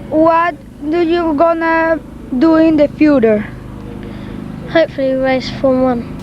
What do you gonna do in the future? Hopefully race Formula 1.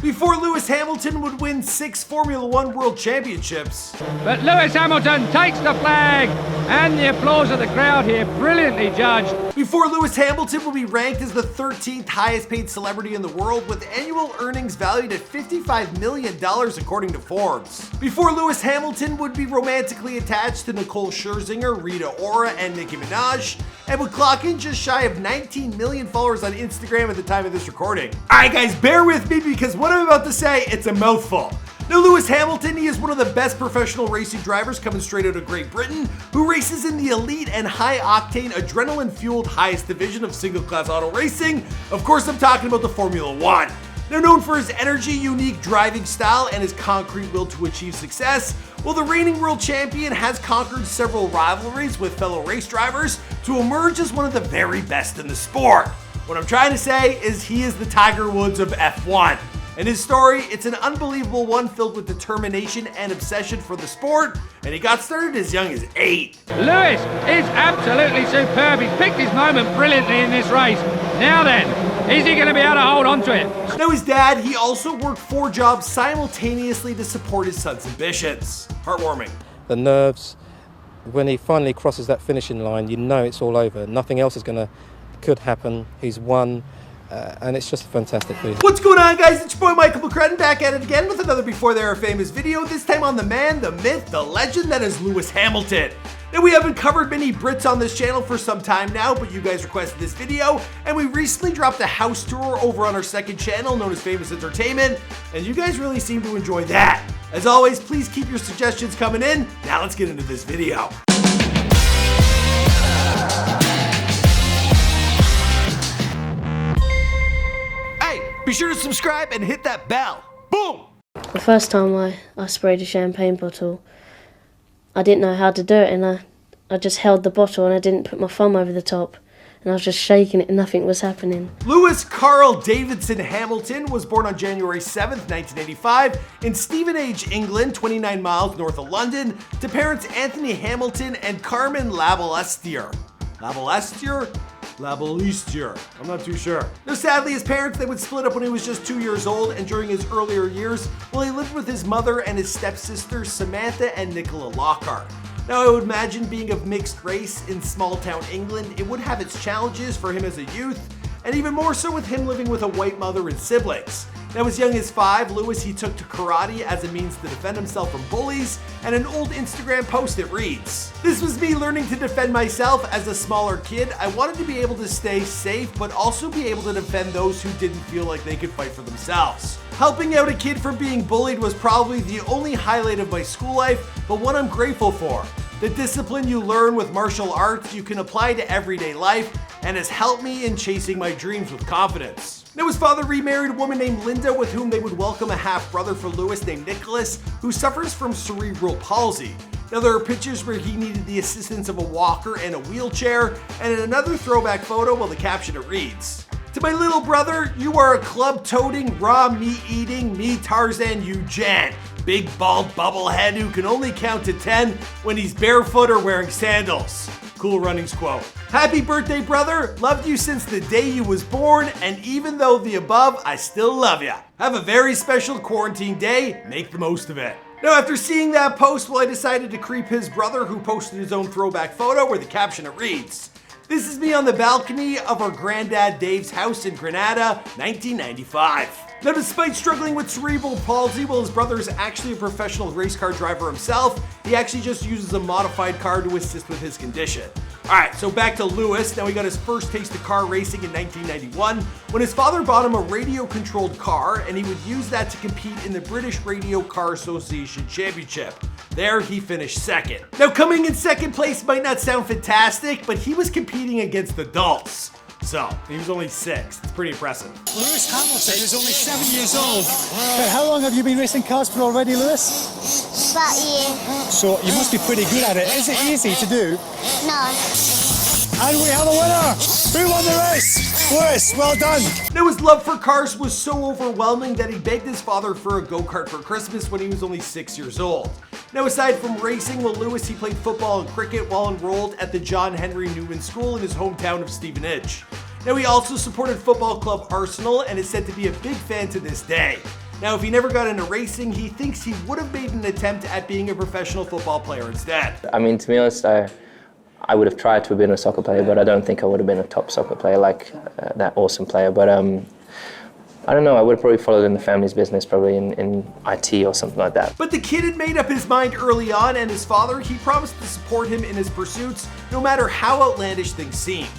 Before Lewis Hamilton would win 6 Formula 1 World Championships. But Lewis Hamilton takes the flag, and the applause of the crowd here, brilliantly judged. Before Lewis Hamilton would be ranked as the 13th highest paid celebrity in the world with annual earnings valued at $55 million according to Forbes. Before Lewis Hamilton would be romantically attached to Nicole Scherzinger, Rita Ora, and Nicki Minaj, and would clock in just shy of 19 million followers on Instagram at the time of this recording. Alright guys, bear with me because what I'm about to say, it's a mouthful. Now Lewis Hamilton, he is one of the best professional racing drivers coming straight out of Great Britain, who races in the elite and high-octane, adrenaline-fueled highest division of single-class auto racing. Of course, I'm talking about the Formula 1. Now known for his energy, unique driving style, and his concrete will to achieve success, well, the reigning world champion has conquered several rivalries with fellow race drivers to emerge as one of the very best in the sport. What I'm trying to say is he is the Tiger Woods of F1. And his story, it's an unbelievable one filled with determination and obsession for the sport, and he got started as young as 8. Lewis is absolutely superb. He's picked his moment brilliantly in this race. Now then, is he going to be able to hold on to it? Now his dad, he also worked 4 jobs simultaneously to support his son's ambitions. Heartwarming. The nerves, when he finally crosses that finishing line, you know it's all over. Nothing else could happen. He's won. And it's just a fantastic feeling. What's going on, guys? It's your boy Michael McCrudden back at it again with another Before They Are Famous video, this time on the man, the myth, the legend that is Lewis Hamilton. Now, we haven't covered many Brits on this channel for some time now, but you guys requested this video, and we recently dropped a house tour over on our second channel known as Famous Entertainment, and you guys really seem to enjoy that. As always, please keep your suggestions coming in. Now let's get into this video. Be sure to subscribe and hit that bell. Boom! The first time I sprayed a champagne bottle, I didn't know how to do it, and I just held the bottle and I didn't put my thumb over the top, and I was just shaking it and nothing was happening. Lewis Carl Davidson Hamilton was born on January 7th, 1985 in Stevenage, England, 29 miles north of London, to parents Anthony Hamilton and Carmen Labalestier. Labalestier, I'm not too sure. Now sadly, his parents, they would split up when he was just 2 years old, and during his earlier years, well, he lived with his mother and his stepsisters Samantha and Nicola Lockhart. Now I would imagine being of mixed race in small town England, it would have its challenges for him as a youth, and even more so with him living with a white mother and siblings. Now as young as 5, Lewis, he took to karate as a means to defend himself from bullies, and an old Instagram post that reads, "This was me learning to defend myself as a smaller kid. I wanted to be able to stay safe, but also be able to defend those who didn't feel like they could fight for themselves. Helping out a kid from being bullied was probably the only highlight of my school life, but one I'm grateful for. The discipline you learn with martial arts you can apply to everyday life and has helped me in chasing my dreams with confidence." Now his father remarried a woman named Linda, with whom they would welcome a half-brother for Lewis named Nicholas, who suffers from cerebral palsy. Now there are pictures where he needed the assistance of a walker and a wheelchair, and in another throwback photo, well, the caption it reads, "To my little brother, you are a club-toting, raw meat-eating, me Tarzan, you Jan. Big bald bubblehead who can only count to 10 when he's barefoot or wearing sandals." Cool runnings quote. Happy birthday, brother. Loved you since the day you was born, and even though the above, I still love ya. Have a very special quarantine day. Make the most of it. Now, after seeing that post, well, I decided to creep his brother, who posted his own throwback photo where the caption it reads, "This is me on the balcony of our granddad Dave's house in Granada, 1995. Now, despite struggling with cerebral palsy, well, his brother is actually a professional race car driver himself. He actually just uses a modified car to assist with his condition. Alright, so back to Lewis. Now he got his first taste of car racing in 1991 when his father bought him a radio-controlled car, and he would use that to compete in the British Radio Car Association Championship. There he finished second. Now coming in second place might not sound fantastic, but he was competing against adults. So, he was only 6. It's pretty impressive. Lewis Hamilton is only 7 years old. How long have you been racing cars for already, Lewis? About a year. So you must be pretty good at it. Is it easy to do? No. And we have a winner! Who won the race? Lewis, well done! Now, his love for cars was so overwhelming that he begged his father for a go-kart for Christmas when he was only 6 years old. Now, aside from racing, Lewis, he played football and cricket while enrolled at the John Henry Newman School in his hometown of Stevenage. Now, he also supported football club Arsenal and is said to be a big fan to this day. Now, if he never got into racing, he thinks he would have made an attempt at being a professional football player instead. I mean, to be honest, I would have tried to have been a soccer player, but I don't think I would have been a top soccer player like that awesome player. But I don't know, I would have probably followed in the family's business, probably in IT or something like that. But the kid had made up his mind early on, and his father, he promised to support him in his pursuits, no matter how outlandish things seemed.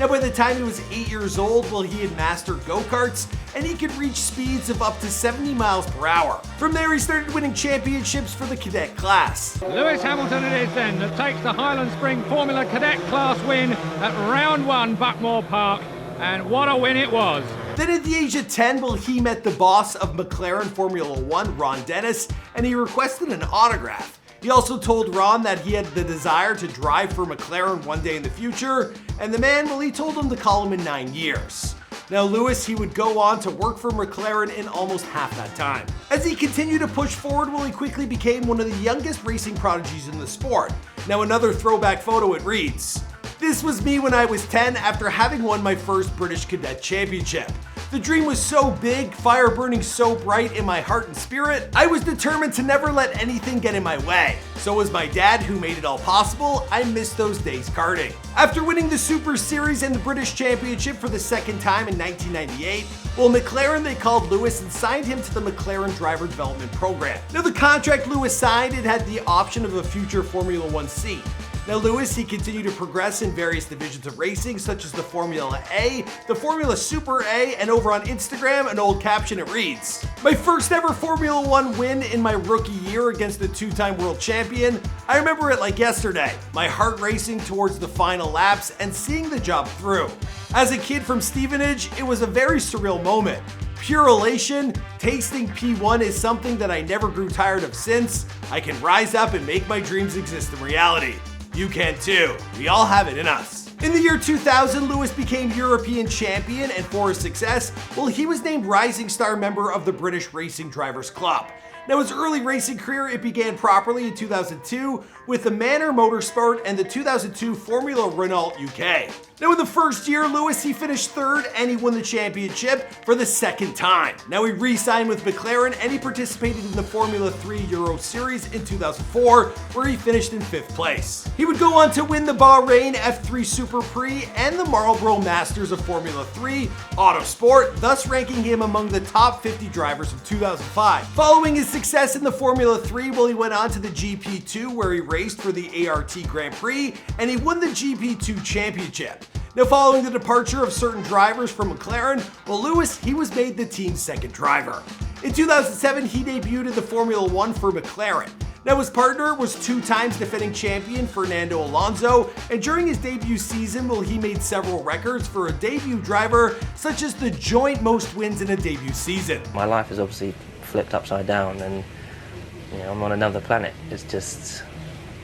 Now, by the time he was 8 years old, he had mastered go-karts, and he could reach speeds of up to 70 miles per hour. From there, he started winning championships for the cadet class. Lewis Hamilton it is then that takes the Highland Spring Formula Cadet class win at round 1 Buckmore Park, and what a win it was. Then at the age of 10, he met the boss of McLaren Formula 1, Ron Dennis, and he requested an autograph. He also told Ron that he had the desire to drive for McLaren one day in the future, and the man, he told him to call him in 9 years. Now, Lewis, he would go on to work for McLaren in almost half that time. As he continued to push forward, he quickly became one of the youngest racing prodigies in the sport. Now, another throwback photo, it reads, "This was me when I was 10 after having won my first British Cadet Championship. The dream was so big, fire burning so bright in my heart and spirit, I was determined to never let anything get in my way. So was my dad, who made it all possible. I miss those days karting." After winning the Super Series and the British Championship for the second time in 1998, McLaren, they called Lewis and signed him to the McLaren Driver Development Program. Now, the contract Lewis signed, it had the option of a future Formula 1 seat. Now, Lewis, he continued to progress in various divisions of racing, such as the Formula A, the Formula Super A, and over on Instagram, an old caption, it reads, "My first ever Formula 1 win in my rookie year against the two-time world champion. I remember it like yesterday, my heart racing towards the final laps and seeing the job through. As a kid from Stevenage, it was a very surreal moment. Pure elation. Tasting P1 is something that I never grew tired of since. I can rise up and make my dreams exist in reality. You can too. We all have it in us." In the year 2000, Lewis became European champion, and for his success, he was named Rising Star member of the British Racing Drivers Club. Now, his early racing career, it began properly in 2002 with the Manor Motorsport and the 2002 Formula Renault UK. Now, in the first year, Lewis, he finished third and he won the championship for the second time. Now, he re-signed with McLaren and he participated in the Formula 3 Euro Series in 2004, where he finished in 5th place. He would go on to win the Bahrain F3 Super Prix and the Marlboro Masters of Formula 3 Autosport, thus ranking him among the top 50 drivers of 2005. Following his success in the Formula 3, he went on to the GP2, where he raced for the ART Grand Prix, and he won the GP2 championship. Now, following the departure of certain drivers from McLaren, Lewis, he was made the team's second driver. In 2007, he debuted in the Formula 1 for McLaren. Now, his partner was 2 times defending champion Fernando Alonso, and during his debut season, he made several records for a debut driver, such as the joint most wins in a debut season. My life is obviously flipped upside down, and I'm on another planet. It's just,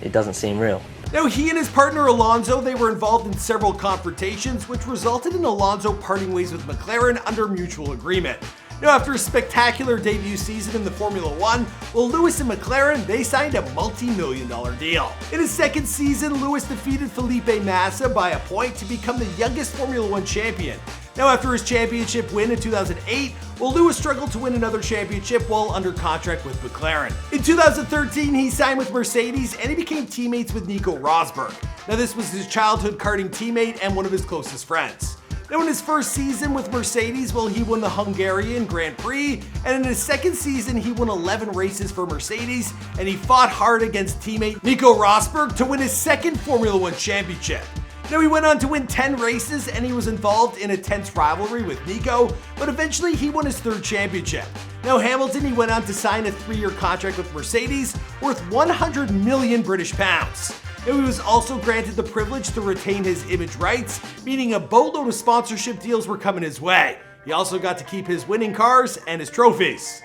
it doesn't seem real. Now, he and his partner Alonso, they were involved in several confrontations, which resulted in Alonso parting ways with McLaren under mutual agreement. Now, after a spectacular debut season in the Formula 1, Lewis and McLaren, they signed a multi-million-dollar deal. In his second season, Lewis defeated Felipe Massa by a point to become the youngest Formula 1 champion. Now, after his championship win in 2008, Lewis struggled to win another championship while under contract with McLaren. In 2013, he signed with Mercedes and he became teammates with Nico Rosberg. Now, this was his childhood karting teammate and one of his closest friends. Now, in his first season with Mercedes, he won the Hungarian Grand Prix, and in his second season, he won 11 races for Mercedes, and he fought hard against teammate Nico Rosberg to win his second Formula 1 championship. Now, he went on to win 10 races and he was involved in a tense rivalry with Nico, but eventually he won his third championship. Now, Hamilton, he went on to sign a 3-year contract with Mercedes worth 100 million British pounds. Now, he was also granted the privilege to retain his image rights, meaning a boatload of sponsorship deals were coming his way. He also got to keep his winning cars and his trophies.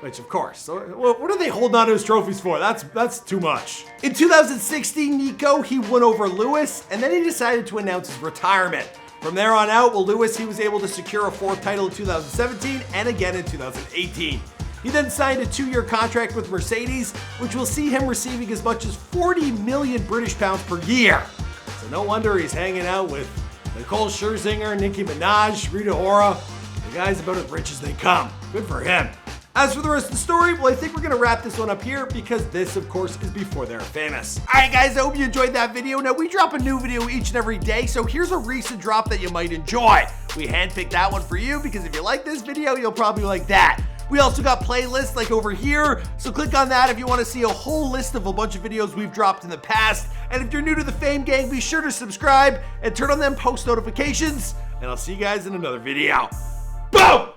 Which, of course, what are they holding on to his trophies for? That's too much. In 2016, Nico, he won over Lewis, and then he decided to announce his retirement. From there on out, Lewis, he was able to secure a 4th title in 2017 and again in 2018. He then signed a 2-year contract with Mercedes, which will see him receiving as much as 40 million British pounds per year. So no wonder he's hanging out with Nicole Scherzinger, Nicki Minaj, Rita Ora. The guy's about as rich as they come. Good for him. As for the rest of the story, well, I think we're gonna wrap this one up here because this, of course, is before they're famous. All right, guys, I hope you enjoyed that video. Now, we drop a new video each and every day, so here's a recent drop that you might enjoy. We handpicked that one for you because if you like this video, you'll probably like that. We also got playlists like over here, so click on that if you want to see a whole list of a bunch of videos we've dropped in the past. And if you're new to the Fame Gang, be sure to subscribe and turn on them post notifications, and I'll see you guys in another video. Boom!